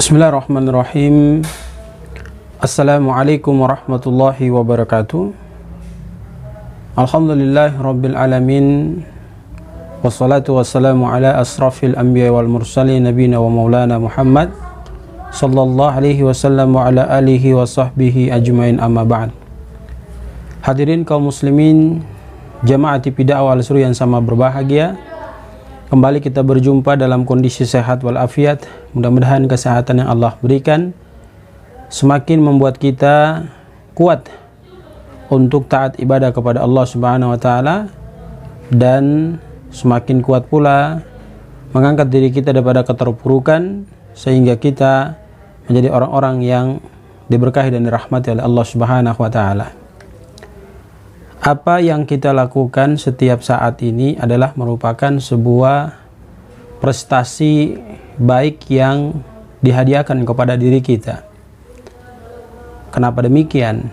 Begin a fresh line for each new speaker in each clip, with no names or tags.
Bismillahirrahmanirrahim. Assalamualaikum warahmatullahi wabarakatuh. Alhamdulillahi rabbil alamin. Wassalatu wassalamu ala asrafil anbiya wal mursalin nabiyina wa maulana Muhammad sallallahu alaihi wasallam wa ala alihi wa sahbihi ajmain, amma ba'd. Hadirin kaum muslimin, jamaah TV dakwah Al-Surya yang sama berbahagia, kembali kita berjumpa dalam kondisi sehat walafiat. Mudah-mudahan kesehatan yang Allah berikan semakin membuat kita kuat untuk taat ibadah kepada Allah Subhanahu wa taala, dan semakin kuat pula mengangkat diri kita daripada keterpurukan sehingga kita menjadi orang-orang yang diberkahi dan dirahmati oleh Allah Subhanahu wa taala. Apa yang kita lakukan setiap saat ini adalah merupakan sebuah prestasi baik yang dihadiahkan kepada diri kita. Kenapa demikian?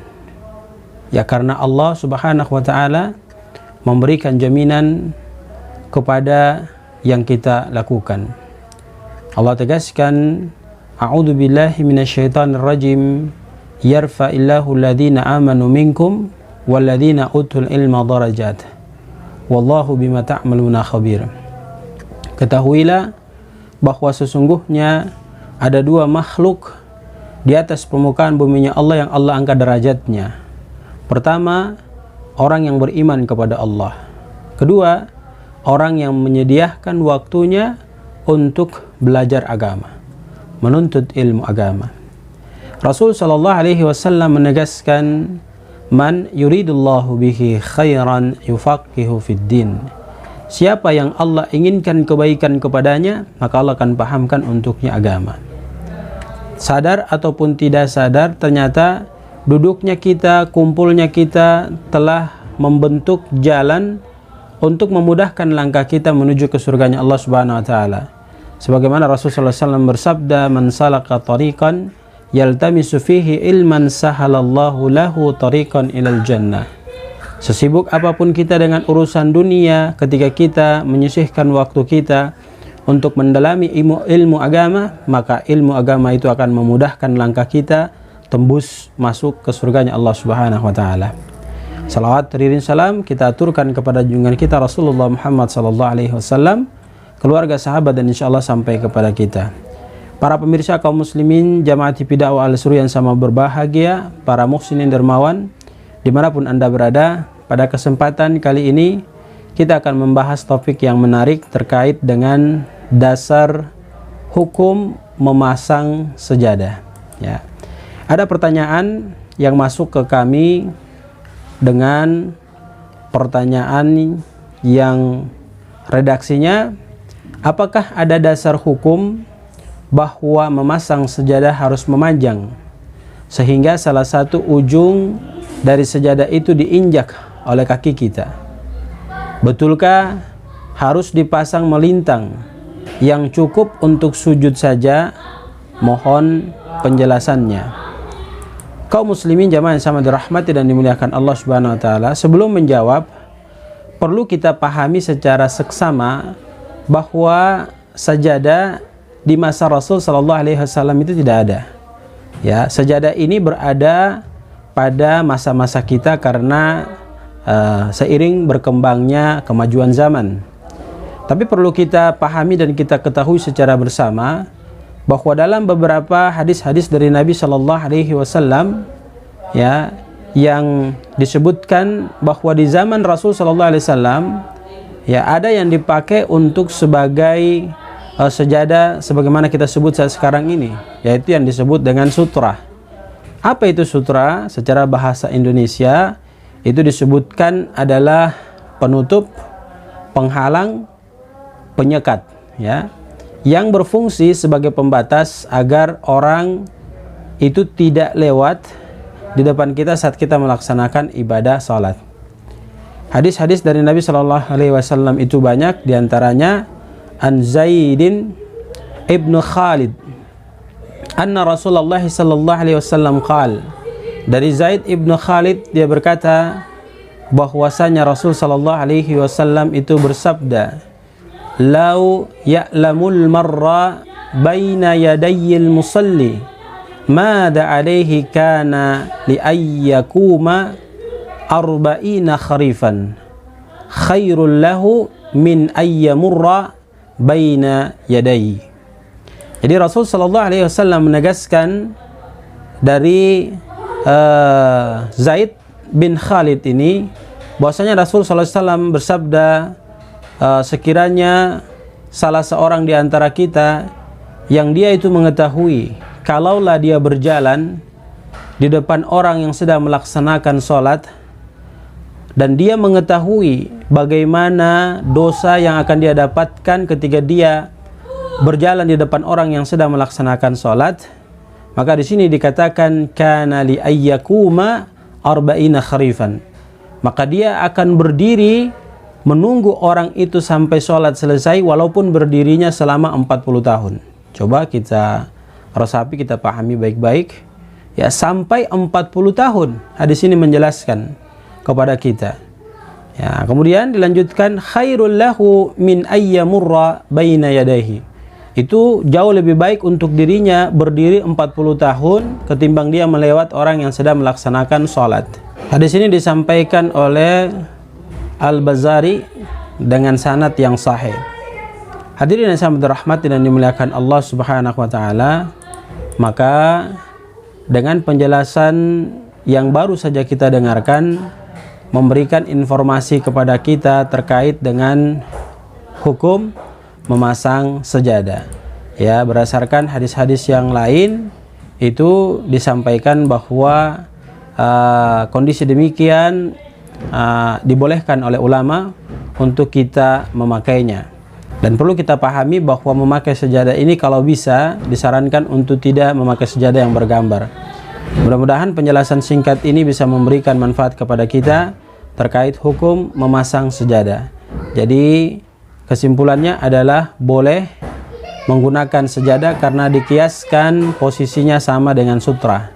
Ya karena Allah Subhanahu wa taala memberikan jaminan kepada yang kita lakukan. Allah tegaskan, a'udzu billahi minasyaitonir rajim, yarfa'illahu alladhina amanu minkum walladzina utul ilma darajat wallahu bima ta'maluna khabir. Ketahuilah bahwa sesungguhnya ada dua makhluk di atas permukaan buminya Allah yang Allah angkat derajatnya. Pertama, orang yang beriman kepada Allah. Kedua, orang yang menyediakan waktunya untuk belajar agama, menuntut ilmu agama. Rasul sallallahu alaihi wasallam menegaskan, man yuridullahu bihi khairan yufaqihu fid din. Siapa yang Allah inginkan kebaikan kepadanya, maka Allah akan pahamkan untuknya agama. Sadar ataupun tidak sadar, ternyata duduknya kita, kumpulnya kita telah membentuk jalan untuk memudahkan langkah kita menuju ke surganya Allah Subhanahu wa taala. Sebagaimana Rasulullah SAW bersabda, man salaka tariqan yaltamisu fihi ilman sahalallahu lahu tariqan ilal jannah. Sesibuk apapun kita dengan urusan dunia, ketika kita menyisihkan waktu kita untuk mendalami ilmu agama, maka ilmu agama itu akan memudahkan langkah kita tembus masuk ke surganya Allah Subhanahu wa taala. Salawat teriring salam kita aturkan kepada junjungan kita Rasulullah Muhammad sallallahu alaihi wasallam, keluarga, sahabat, dan insyaallah sampai kepada kita. Para pemirsa kaum muslimin, jamaah TV dakwah Al-Surya yang sama berbahagia, para muhsinin dermawan dimanapun Anda berada, pada kesempatan kali ini kita akan membahas topik yang menarik terkait dengan dasar hukum memasang sejadah. Ya. Ada pertanyaan yang masuk ke kami dengan pertanyaan yang redaksinya, apakah ada dasar hukum bahwa memasang sejadah harus memanjang sehingga salah satu ujung dari sejadah itu diinjak oleh kaki kita? Betulkah harus dipasang melintang yang cukup untuk sujud saja? Mohon penjelasannya. Kaum muslimin jamaah yang sama dirahmati dan dimuliakan Allah Subhanahu wa taala, sebelum menjawab perlu kita pahami secara seksama bahwa sajadah di masa Rasul sallallahu alaihi wasallam itu tidak ada. Ya, sajadah ini berada pada masa-masa kita karena seiring berkembangnya kemajuan zaman. Tapi perlu kita pahami dan kita ketahui secara bersama bahwa dalam beberapa hadis-hadis dari Nabi sallallahu alaihi wasallam, ya, yang disebutkan bahwa di zaman Rasul sallallahu alaihi wasallam, ya, ada yang dipakai untuk sebagai sejadah sebagaimana kita sebut saat sekarang ini, yaitu yang disebut dengan sutra. Apa itu sutra? Secara bahasa Indonesia itu disebutkan adalah penutup, penghalang, penyekat, ya, yang berfungsi sebagai pembatas agar orang itu tidak lewat di depan kita saat kita melaksanakan ibadah salat. Hadis-hadis dari Nabi Shallallahu Alaihi Wasallam itu banyak, diantaranya an Zaidin ibnu Khalid anna Rasulullah Sallallahu Alaihi Wasallam qal, dari Zaid ibnu Khalid dia berkata bahwasanya Rasul Sallallahu Alaihi Wasallam itu bersabda, lau ya'lamul marra baina yadayil musalli mada alaihi kana li ayyakuma arba'ina kharifan khairul lahu min ayyamurra baina yadayhi. Jadi Rasul sallallahu alaihi wasallam menegaskan dari Zaid bin Khalid ini bahwasanya Rasul sallallahu alaihi wasallam bersabda, sekiranya salah seorang di antara kita yang dia itu mengetahui kalaulah dia berjalan di depan orang yang sedang melaksanakan sholat dan dia mengetahui bagaimana dosa yang akan dia dapatkan ketika dia berjalan di depan orang yang sedang melaksanakan sholat, maka di sini dikatakan kana li ayyakuma arba'ina kharifan, maka dia akan berdiri menunggu orang itu sampai sholat selesai walaupun berdirinya selama 40 tahun. Coba kita resapi, kita pahami baik-baik. Ya, sampai 40 tahun. Hadis ini menjelaskan kepada kita. Ya, kemudian dilanjutkan khairul lahu min ayyamurra baina yadayhi. Itu jauh lebih baik untuk dirinya berdiri 40 tahun ketimbang dia melewat orang yang sedang melaksanakan sholat. Hadis ini disampaikan oleh Al-Bazari dengan sanad yang sahih. Hadirin yang sangat dirahmati dan dimuliakan Allah Subhanahu wa taala, maka dengan penjelasan yang baru saja kita dengarkan memberikan informasi kepada kita terkait dengan hukum memasang sejadah. Ya, berdasarkan hadis-hadis yang lain itu disampaikan bahwa kondisi demikian dibolehkan oleh ulama untuk kita memakainya. Dan perlu kita pahami bahwa memakai sejadah ini kalau bisa disarankan untuk tidak memakai sejadah yang bergambar. Mudah-mudahan penjelasan singkat ini bisa memberikan manfaat kepada kita terkait hukum memasang sejadah. Jadi kesimpulannya adalah boleh menggunakan sejadah karena dikiaskan posisinya sama dengan sutra,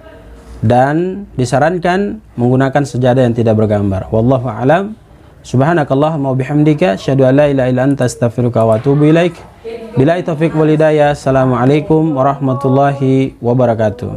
dan disarankan menggunakan sejadah yang tidak bergambar. Wallahu a'lam. Subhanakallahumma wa bihamdika asyhadu an la ilaha illa anta astaghfiruka wa atubu ilaik. Billahi taufiq wal hidayah. Assalamualaikum warahmatullahi wabarakatuh.